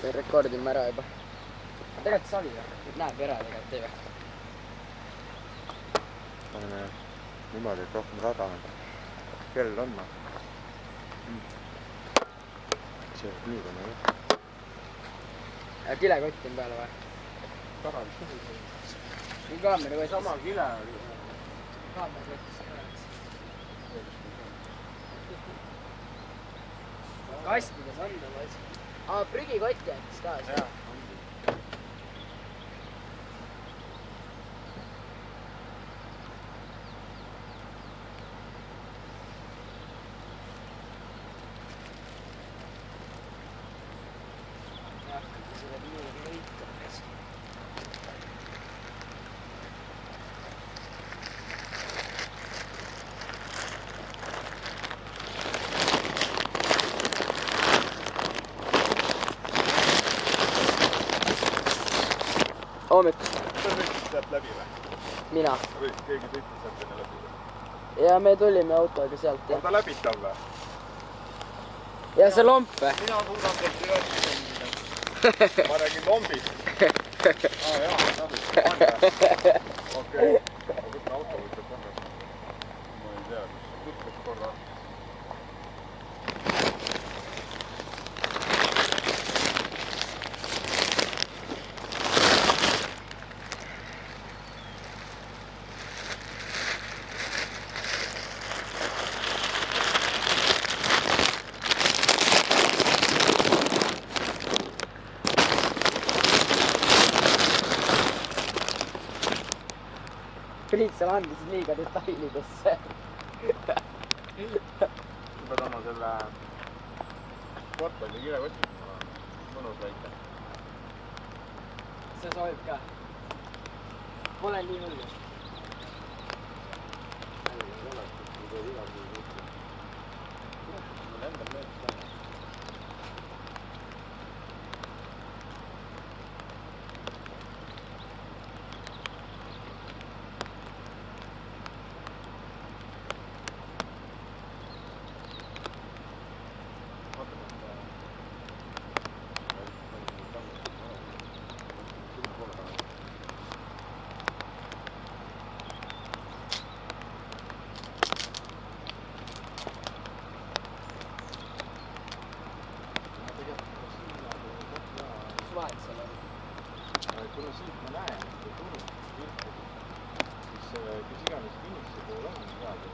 Rekordime ära juba. Tegelikult savi või? Näeb ära tegelikult, ei või? Paneme niimoodi, et rohkem rada on. Kell on ma. See nüüd on jah. Kilekott on peale või? Tagalis küll. Nii kaamera võttis. Sama kile oli. Kaamera võttis. Kastides on ta võttis. Prügikotti jättis ka see. Hommik. Sa sõitsid sealt läbi või? Mina. Või keegi sõitis sealt enne läbi või? Ja me tulime autoga sealt. On ta läbitav või? Ja see lomp või? Mina suudan sealt üles sõndida. Ma räägin lombist. Jaa, okei. Ma võtan auto võtab tagasi. Ma ei tea, kus tutvus korra. Priit, sa landisid liiga detailidesse. Sa pead oma selle portfelli kilekotti mõnus väike. See soovib ka. Pole nii hullu. Mul endal meeldis ka. Kuna siit ma näen, et turust pilti, siis kes iganes Kinnisse pool on praegu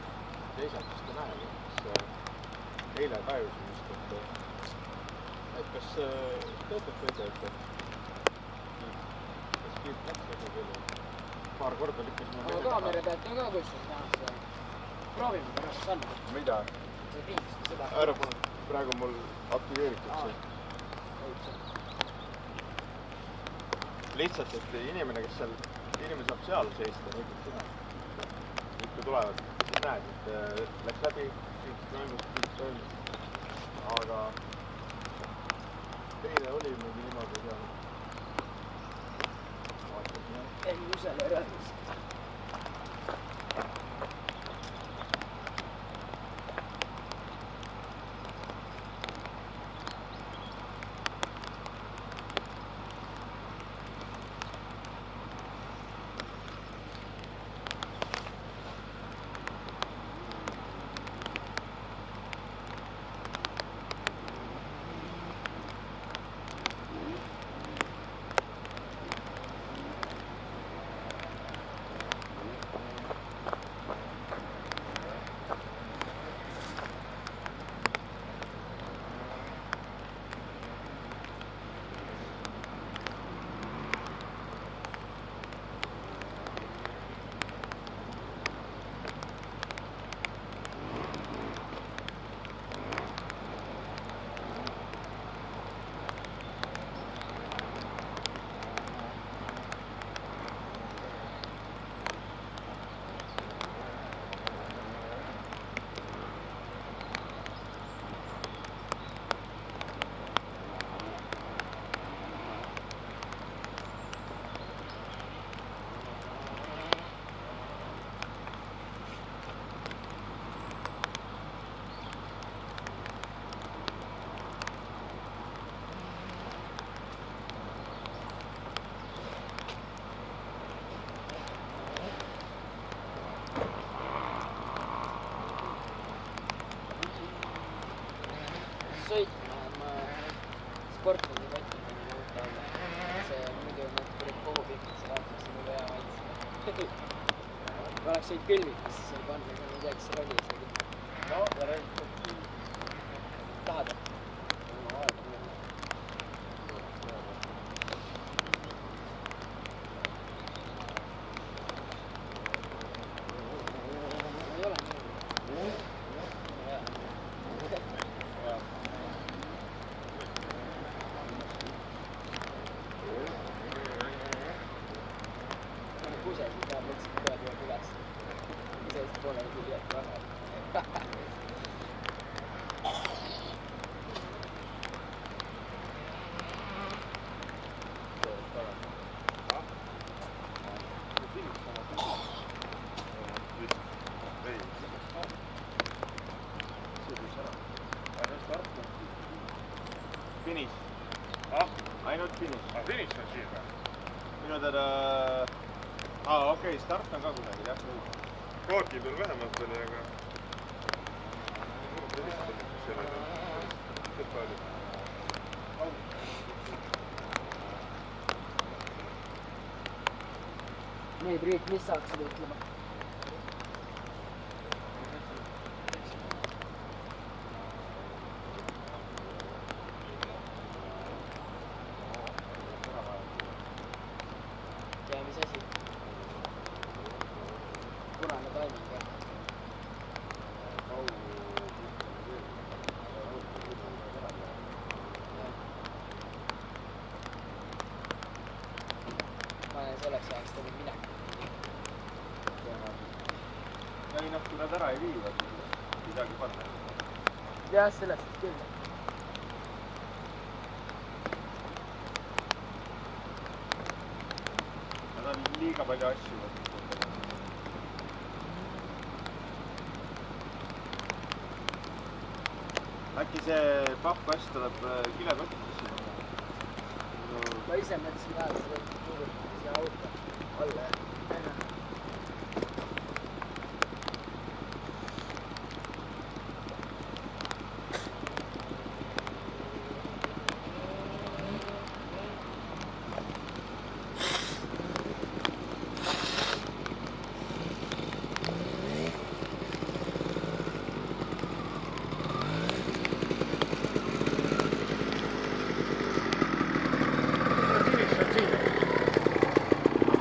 teisalt, siis ta näeb, kas eile tajusin just, et kas töötab või töötab. Kas pilt läks ega küll. Paar korda lükkasime. Aga kaamera pealt on ka kustus näha. Proovime pärast panna. Mida? See pilt seda. Ära praegu mul aktiveeritud see. Lihtsalt, et inimene, kes seal, inimene saab seal seista, näiteks sina. Nüüd kui tulevad, siis näed, et läks läbi, pilt toimus. Aga teine oli mingi niimoodi seal. Vaatasin jah. Ei usele rõõmus. sportlase kotti pani auto alla. See muidu nad tulid kogu pikalt, see vaatas nagu hea maitse. Ma oleks võid külvikusse seal panna, aga ma ei tea, kas seal oli isegi. No, ja räägib. Tahad? Ei ole nii. Kuuses peab lihtsalt peab juba üles. Seest poole küll jätta väga. Finish. Ainult finish. Finish on siin või? Minu teada... okei, start on ka kunagi, jah. Rookid on vähemalt oli, aga... Nii, Priit, mis saaksid ütlema? Ja mis asi? Punane taiming või? Ma olen selleks ajaks teinud midagi. Ei noh, kui nad ära ei viivad, siis midagi panna. Jah, sellest küll. Nad on liiga palju asju. Äkki see pappkass tuleb kilekotisse? Ma ise mõtlesin ka, et see võib tuurutada siia auto alla.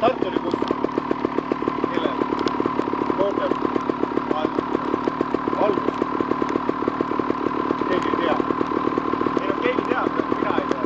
Start oli kus? Kelle? Rohkem? Algus? Keegi ei tea. Ei no keegi teab, aga mina ei tea.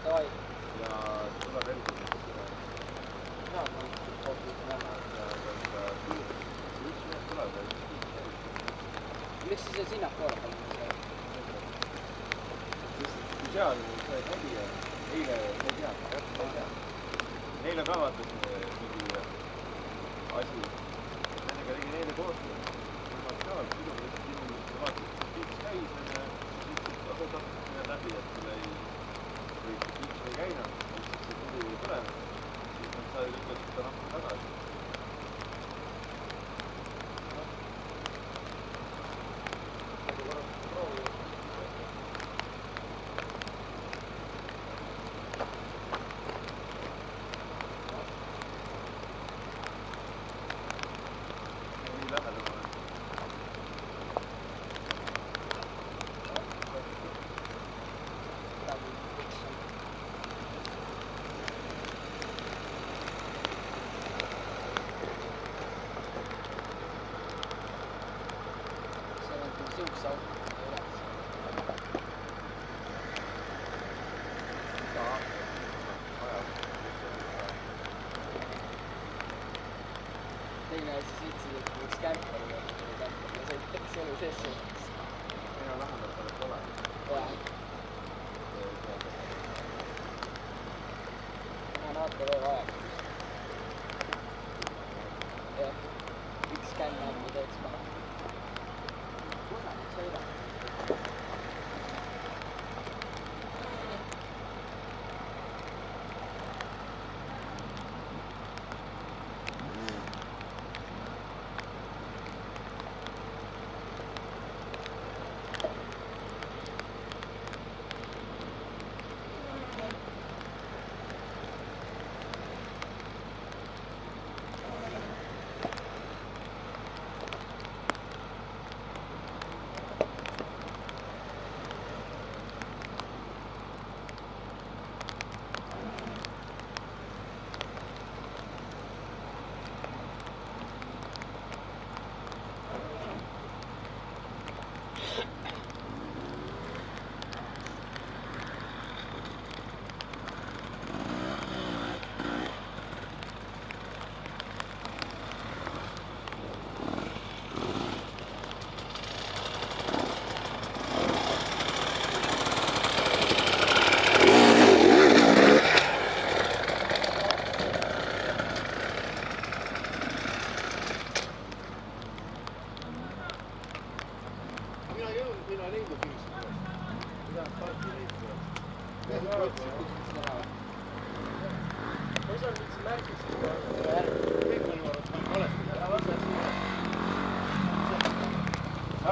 Davai. Ja tuleb elgu. Saad ma hoopis näha. Üks mees tuleb. Miks siis sinnapoole pannud? Kui seal see nägi, eile ei tea. Neile ka vaatas mingi asi. Nendega tegi neile koostöö. Nemad ka, sisuliselt inimesed vaatasid, et piiks käis, siis asutad läbi, et sul ei piiks ei käinud, siis see tuli ei tulenud, siis nad said lükata seda nahku tagasi. Nii lähedal olen. Siukse auto üles. Teine asi sõitsid, et üks kämperiga tuli kämperiga sõita, kes elu sees sõitis. Mina lahendab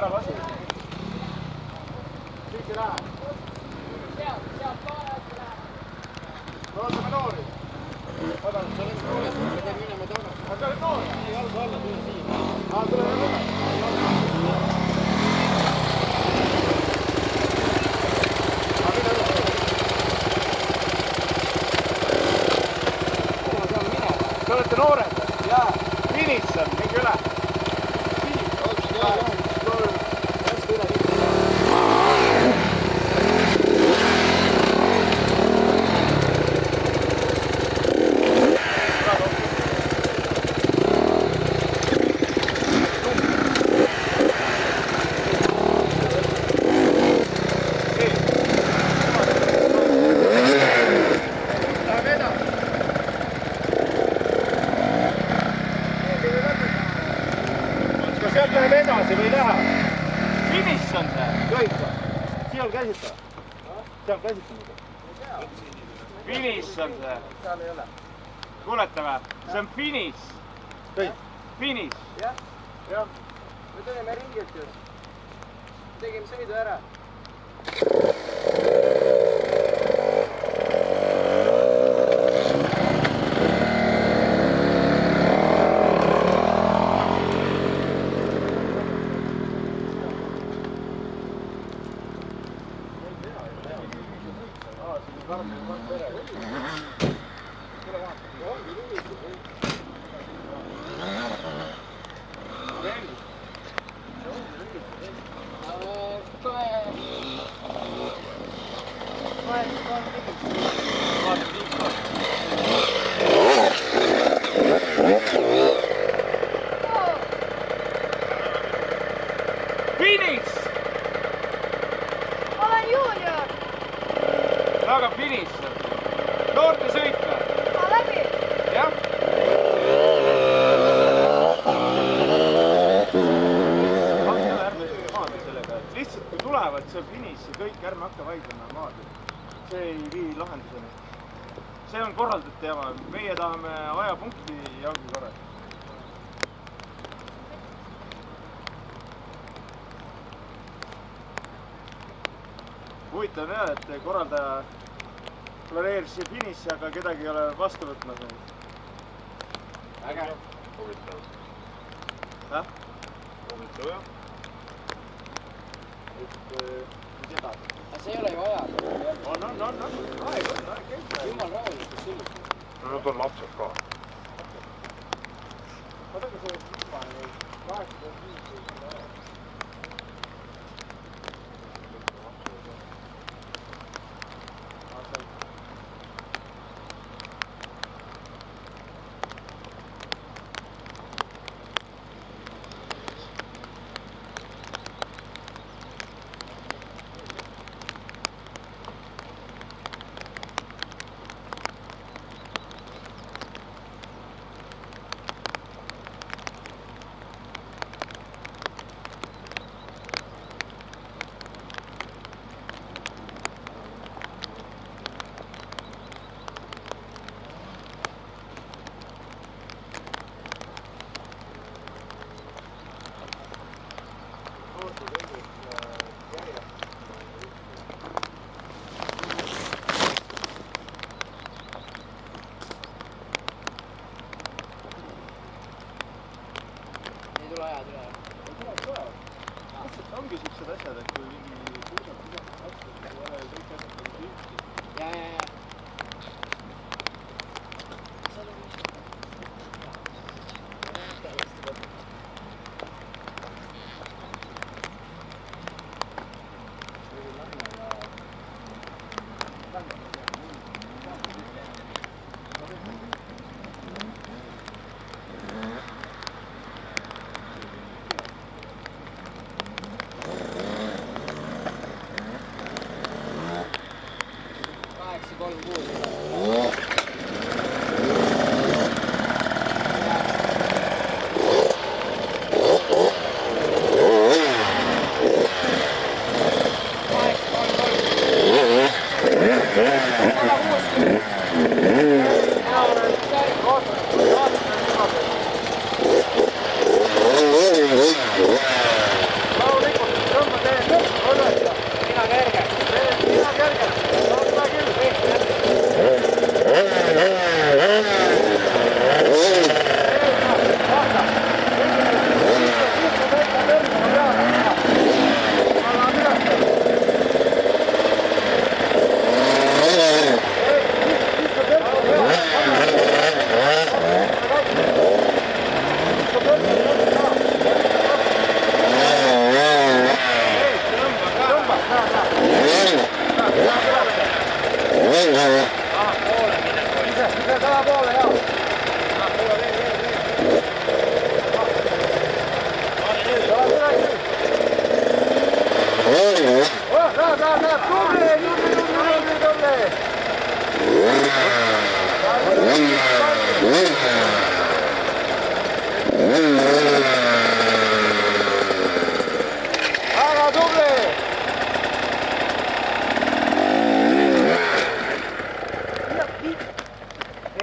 ära lase. Kõike läheb. Vaatame noori. Vaatame, sa oled noored, me teeme minema tagasi. Aga sa oled noor? Ei, jalgu alla, tule siia. Tule üle. Te olete noored? Jaa. Finissan, minge üle. Sealt läheb edasi või ei lähe? Finiss on see? Kõik või? Seal käsita? Seal käsitamine? Finiss on see? Seal ei ole. Kuulete või? See on finiss. Kõik? Finiss? Jah. Me tulime ringilt just. Tegime sõidu ära. Finish! Olen juunior! Väga finish! Noorte sõitme! Ma läbi! Jah? Ärme maadle sellega. Lihtsalt kui tulevad see finish ja kõik, ärme hakka vaidlema maadle. See ei vii lahenduseni. See on korraldajate jama. Meie tahame ajapunkti ja ongi korras. Huvitav on jah, et korraldaja planeeris siia finissi, aga kedagi ei ole vastu võtmas. Äge. Huvitav. Häh? Huvitav jah. Mis edasi? Aga see ei ole ju ajaga. On. Aeg on. Jumal rahulikult sünnib. No nad on lapsed ka. Vaadake see viimane 85.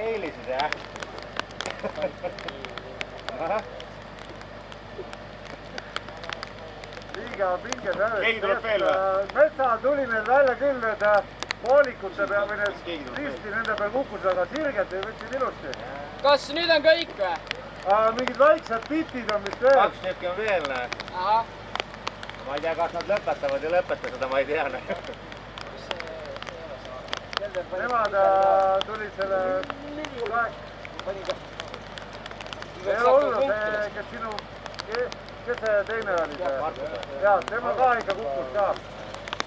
Eelisid, jah? liiga pinges hääles. Keegi tuleb veel või? Metsal tuli meil välja küll need poolikute peal või need risti nende peal kukkus, aga sirged võtsid ilusti. Kas nüüd on kõik või? Mingid väiksed bitid on vist veel. 2 tükki on veel, näe. Ahah. Ma ei tea, kas nad lõpetavad ja lõpeta seda, ma ei tea. Nemad tulid selle... ei ole hullu, see, kes sinu... kes see teine oli? Jaa, tema ka ikka kukkus ka.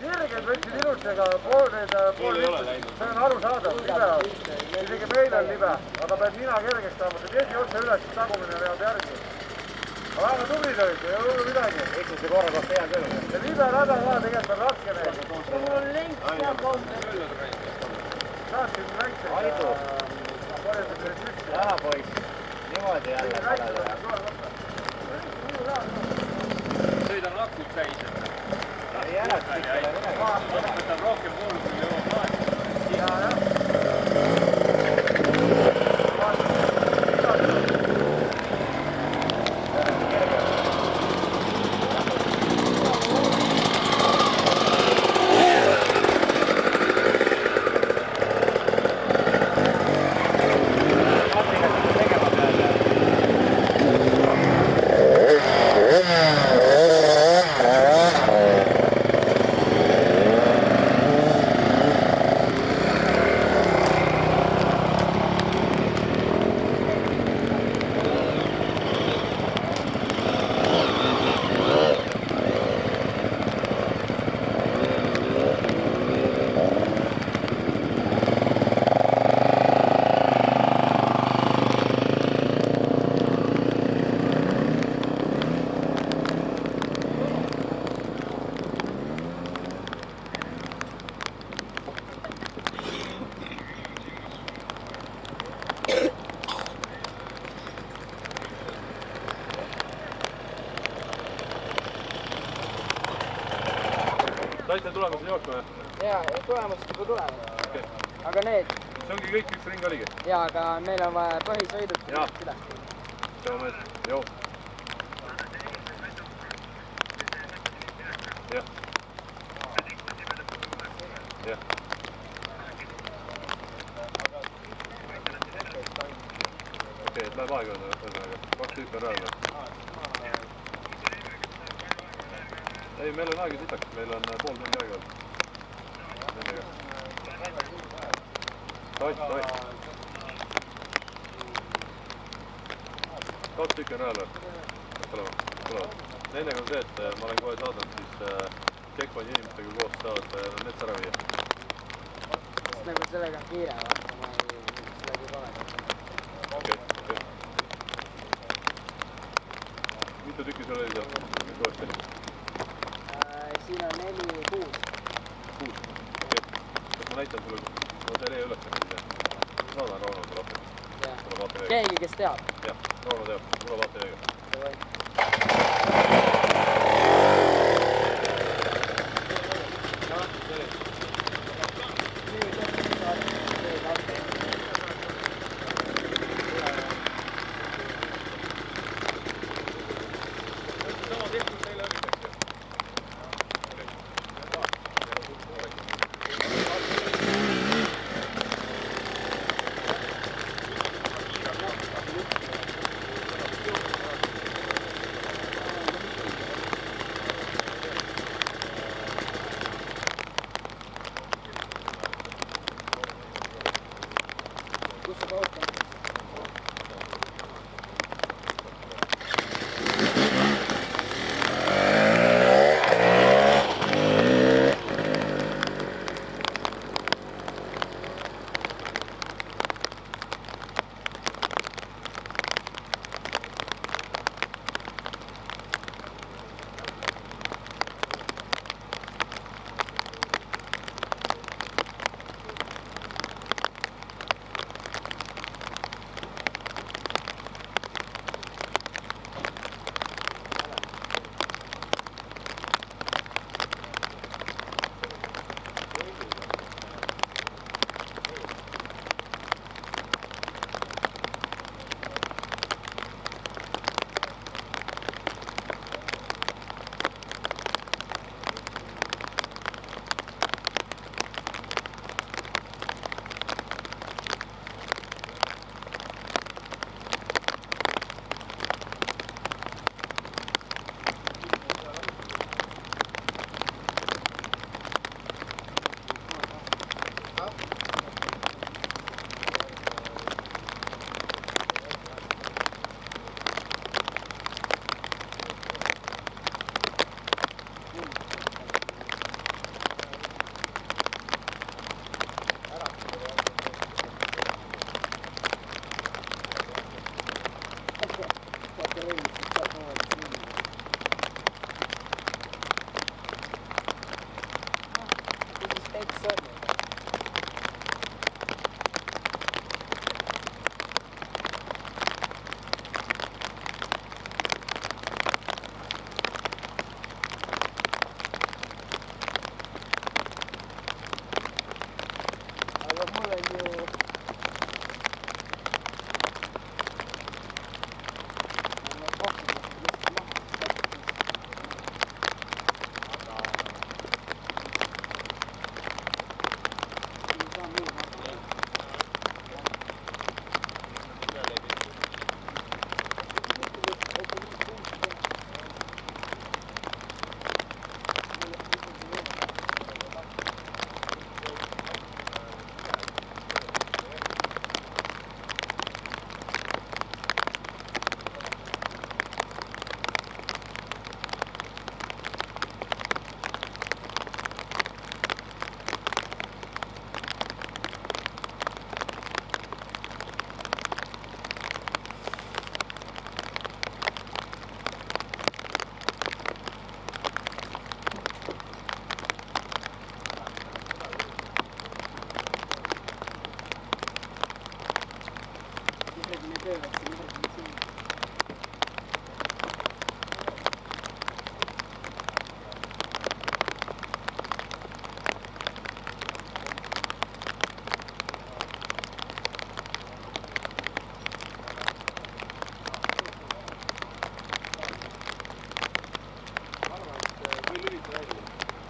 Sirged võtsid ilusti, aga pool liitrit, see on arusaadav, libe on. Isegi meil on libe, aga peab nina kergeks saama, see tegi otse üles, tagumine veab järgi. Aga väga tublid olid, ei ole hullu midagi. Esimese korra kohta hea küll. See libe rada ka tegelikult on raske neil. Mul on lenk seal kohta. Saatsin väikseid. Aidu. Korjasime neid üksi. Ära poiss, niimoodi jälle padada. Sõidan lakud täis. Ei ära sikkele midagi. Võtab rohkem poolu, kui jõuab laed. Ja, jah. Saite tulemused jooksma või? Jaa, tulemused juba tulevad. Okay. Aga need... See ongi kõik üks ring oligi? Jaa, aga meil on vaja põhisõidud. Jaa. Joo mees, joo. Jah. Jah. Okei, et läheb aega ühesõnaga. 2 tüüpi on rajal või? Ei, meil on aega sitaks, meil on pool tundi aega olnud. Nendega. Toit. 2 tükki on rajal või? Tulevad. Nendega on see, et ma olen kohe saadanud siis checkpointi inimestega koos saavad nad metsa ära viia. Sest nagu sellega on kiire, vaata, ma sellega ei pane. Okei. Mitu tükki sul oli seal? Siin on 4, 6. 6? Okei. Kas ma näitan sulle, ma see lee üles näitan. Saadan Rauno sulle appi. Keegi, kes teab. Jah, Rauno teab. Tule vaata veega.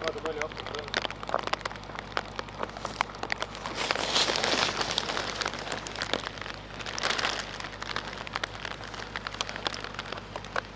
vaata palju hakkab.